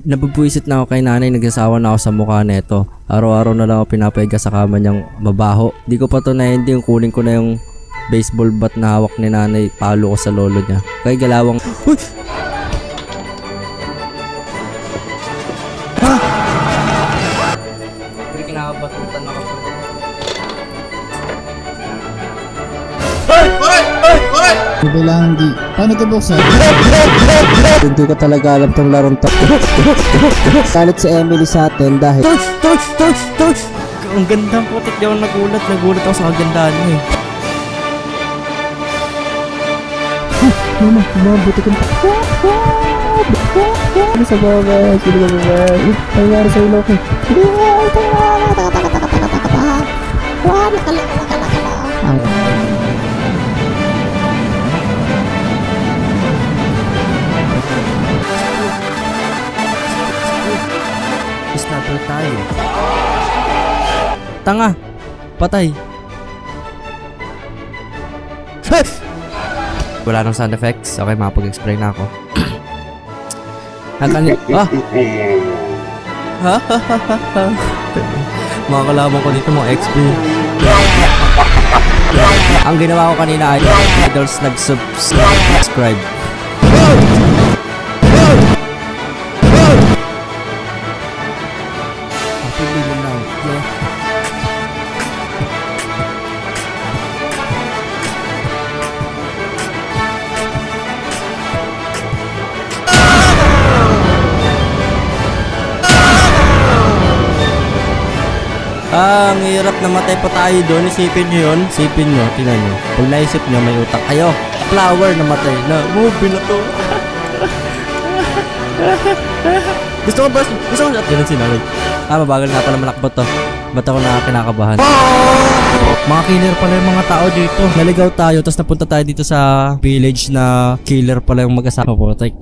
Napagpuisit na ako kay nanay, nagsasawa na ako sa mukha neto. Araw-araw na lang ako pinapahiga sa kama niyang mabaho. Di ko pa to na-ending, kunin ko na yung baseball bat na hawak ni nanay, palo ko sa lolo niya. Kay galawang... Uy! Ha? Pero kinakabatutan ako. Kailangan di. Paano ito buksan? Hindi ko talaga alam tong larong to. Salit si Emily sa atin dahil... Touch! Ang ganda po, di ako nagulat. Nagulat ako sa kagandahan niya eh. Mama, buti kong... Ano sa baba? Sino ba baba? Ay, nangyari sa ilo ko. Snapper tayo. Tanga! Patay! Wala nang sound effects. Okay, makapag-explain na ako. Mga kalaban ko dito, mga XP. Ang ginawa ko kanina ay idols nag-subscribe. Ang hirap na matay pa tayo doon. Isipin nyo yun. Isipin nyo. Tingnan nyo. Pag naisip nyo may utak kayo. Flower na matay na. Movie na to. Gusto ko at ganun sinalay. Mabagal nga pala malakbot to. Ba't ako na kinakabahan? Mga killer pala yung mga tao dito. Naligaw tayo. Tapos napunta tayo dito sa village na killer pala yung mag-asawa po. Like,